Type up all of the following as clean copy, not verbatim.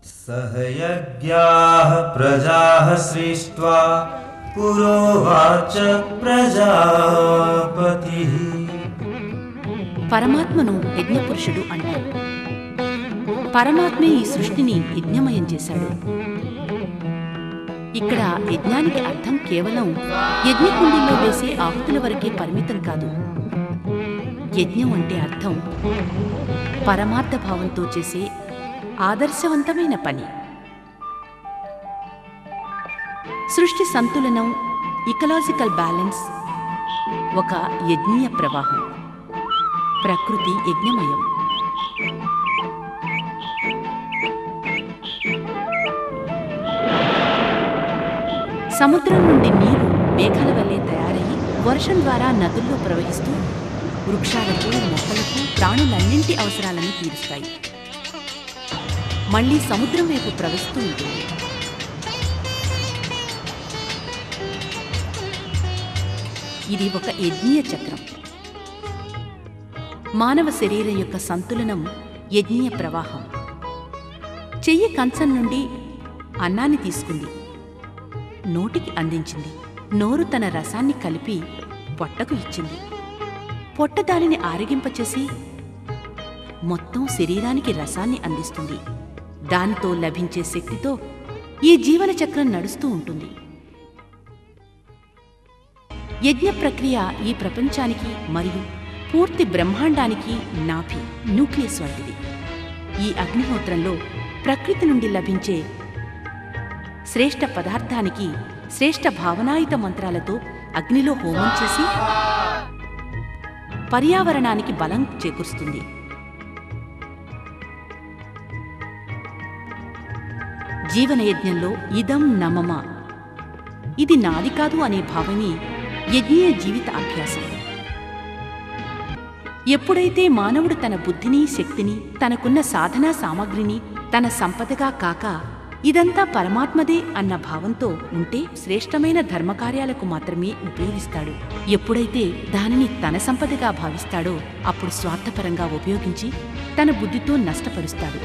सह यज्ञाः प्रजाः सृष्ट्वा पुरोवाच प्रजापतिः. పరమాత్మను యజ్ఞపురుషుడు అంటారు. పరమాత్మే ఈ సృష్టిని యజ్ఞమయం చేశాడు. ఇక్కడ యజ్ఞానికి అర్థం కేవలం యజ్ఞకుండీలో వేసే ఆహుతుల వరకే పరిమితం కాదు. యజ్ఞం అంటే అర్థం పరమార్థ భావంతో చేసే ఆదర్శవంతమైన పని. సృష్టి సంతులనం, ఇకలాజికల్ బ్యాలెన్స్ ఒక యజ్ఞీయ ప్రవాహం. ప్రకృతి యజ్ఞమయం. సముద్రం నుండి నీరు మేఘాల వల్లే తయారయ్యి వర్షం ద్వారా నదుల్లో ప్రవహిస్తూ వృక్షాలకు, మొక్కలకు, ప్రాణులన్నింటి అవసరాలను తీరుస్తాయి. మళ్లీ సముద్రం వైపు ప్రవహిస్తూ ఉంటుంది. ఇది ఒక యజ్ఞీయ చక్రం. మానవ శరీరం యొక్క సంతులనం యజ్ఞీయ ప్రవాహం. చెయ్యి కంచం నుండి అన్నాన్ని తీసుకుంది, నోటికి అందించింది. నోరు తన రసాన్ని కలిపి పొట్టకు ఇచ్చింది. పొట్ట దానిని ఆరగింపచేసి మొత్తం శరీరానికి రసాన్ని అందిస్తుంది. దానితో లభించే శక్తితో ఈ జీవన చక్రం నడుస్తూ ఉంటుంది. యజ్ఞ ప్రక్రియ ఈ ప్రపంచానికి మరియు పూర్తి బ్రహ్మాండానికి నాభి, న్యూక్లియస్ వంటిది. ఈ అగ్నిహోత్రంలో ప్రకృతి నుండి లభించే శ్రేష్ఠ పదార్థానికి శ్రేష్ఠ భావనాయుత మంత్రాలతో అగ్నిలో హోమం చేసి పర్యావరణానికి బలం చేకూరుస్తుంది. జీవనయజ్ఞంలో ఇదం నమమ, ఇది నాది కాదు అనే భావమే యజ్ఞీయ జీవిత అభ్యాసం. ఎప్పుడైతే మానవుడు తన బుద్ధిని, శక్తిని, తనకున్న సాధనా సామగ్రిని తన సంపదగా కాక ఇదంతా పరమాత్మదే అన్న భావంతో ఉంటే శ్రేష్టమైన ధర్మకార్యాలకు మాత్రమే ఉపయోగిస్తాడు. ఎప్పుడైతే దానిని తన సంపదగా భావిస్తాడో అప్పుడు స్వార్థపరంగా ఉపయోగించి తన బుద్ధితో నష్టపరుస్తాడు.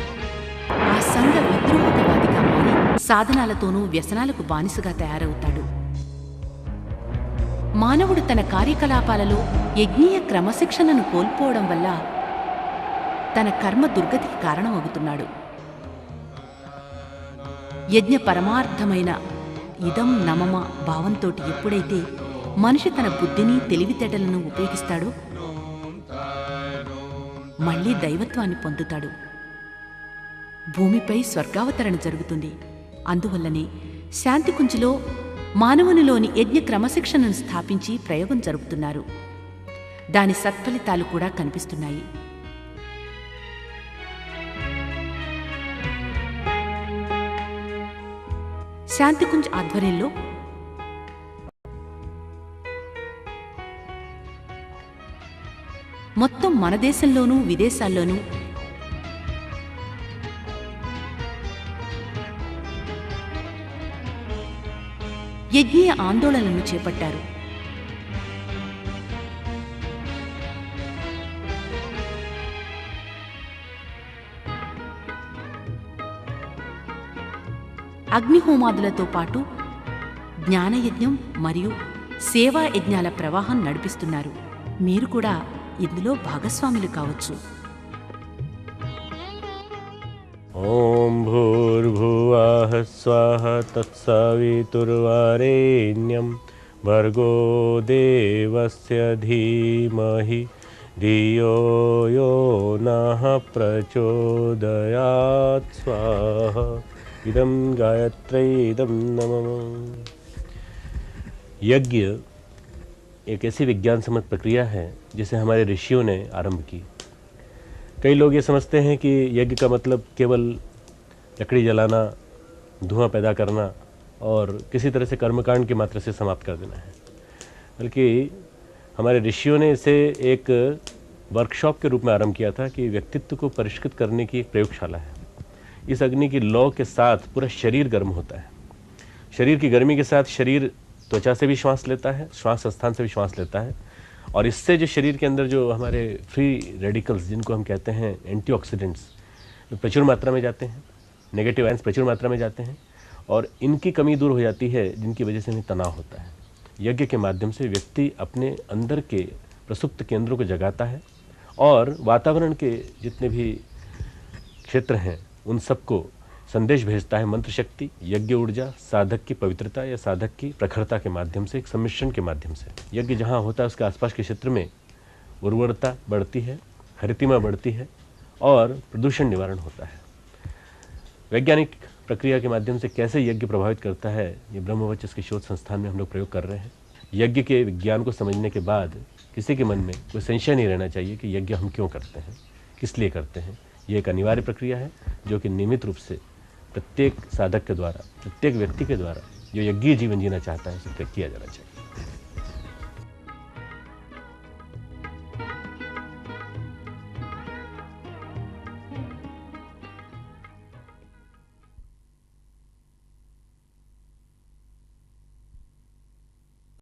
ఆ సంఘ విద్రోహకవాదిగా మారి సాధనాలతోనూ వ్యసనాలకు బానిసగా తయారవుతాడు. మానవుడు తన కార్యకలాపాలలో యజ్ఞీయ క్రమశిక్షణను కోల్పోవడం వల్ల తన కర్మ దుర్గతికి కారణమవుతున్నాడు. యజ్ఞ పరమార్థమైన ఇదం నమమ భావంతోటి ఎప్పుడైతే మనిషి తన బుద్ధిని, తెలివితేటలను ఉపయోగిస్తాడో మళ్లీ దైవత్వాన్ని పొందుతాడు. భూమిపై స్వర్గావతరణ జరుగుతుంది. అందువల్లనే శాంతికుంజిలో మానవునిలోని యజ్ఞ క్రమశిక్షణను స్థాపించి ప్రయోగం జరుపుతున్నారు. దాని సత్ఫలితాలు కూడా కనిపిస్తున్నాయి. శాంతికుంజ్ ఆధ్వర్యంలో మొత్తం మన దేశంలోనూ విదేశాల్లోనూ యజ్ఞీయ ఆందోళనను చేపట్టారు. అగ్నిహోమాదులతో పాటు జ్ఞానయజ్ఞం మరియు సేవా యజ్ఞాల ప్రవాహం నడిపిస్తున్నారు. మీరు కూడా ఇందులో భాగస్వాములు కావచ్చు. ఓం భూర్భువః స్వః తత్సవితుర్వరేణ్యం భర్గో దేవస్య ధీమహి ధియో యో నః ప్రచోదయాత్ స్వాహ. इदं गायत्रै इदं नमः. यज्ञ एक ऐसी विज्ञान सम्मत प्रक्रिया है जिसे हमारे ऋषियों ने आरंभ की. कई लोग ये समझते हैं कि यज्ञ का मतलब केवल लकड़ी जलाना, धुआं पैदा करना और किसी तरह से कर्मकांड की मात्रा से समाप्त कर देना है, बल्कि हमारे ऋषियों ने इसे एक वर्कशॉप के रूप में आरंभ किया था कि व्यक्तित्व को परिष्कृत करने की एक प्रयोगशाला है. इस अग्नि की लौ के साथ पूरा शरीर गर्म होता है. शरीर की गर्मी के साथ शरीर त्वचा से भी श्वास लेता है, श्वास स्थान से भी श्वास लेता है, और इससे जो शरीर के अंदर जो हमारे फ्री रेडिकल्स जिनको हम कहते हैं एंटीऑक्सीडेंट्स प्रचुर मात्रा में जाते हैं. नेगेटिव आयंस प्रचुर मात्रा में जाते हैं और इनकी कमी दूर हो जाती है, जिनकी वजह से हमें तनाव होता है। यज्ञ के माध्यम से व्यक्ति अपने अंदर के प्रसुप्त केंद्रों को जगाता है और वातावरण के जितने भी क्षेत्र हैं उन सबको संदेश भेजता है। मंत्र शक्ति, यज्ञ ऊर्जा, साधक की पवित्रता या साधक की प्रखरता के माध्यम से, एक सम्मिश्रण के माध्यम से। यज्ञ जहाँ होता है उसके आसपास के क्षेत्र में उर्वरता बढ़ती है, हरितिमा बढ़ती है और प्रदूषण निवारण होता है। वैज्ञानिक प्रक्रिया के माध्यम से कैसे यज्ञ प्रभावित करता है, ये ब्रह्मवचस के शोध संस्थान में हम लोग प्रयोग कर रहे हैं। यज्ञ के विज्ञान को समझने के बाद किसी के मन में कोई संशय नहीं रहना चाहिए कि यज्ञ हम क्यों करते हैं, किस लिए करते हैं। ये एक अनिवार्य प्रक्रिया है जो कि नियमित रूप से प्रत्येक साधक के द्वारा, प्रत्येक व्यक्ति के द्वारा जो यज्ञीय जीवन जीना चाहता है उसे किया जाना चाहिए।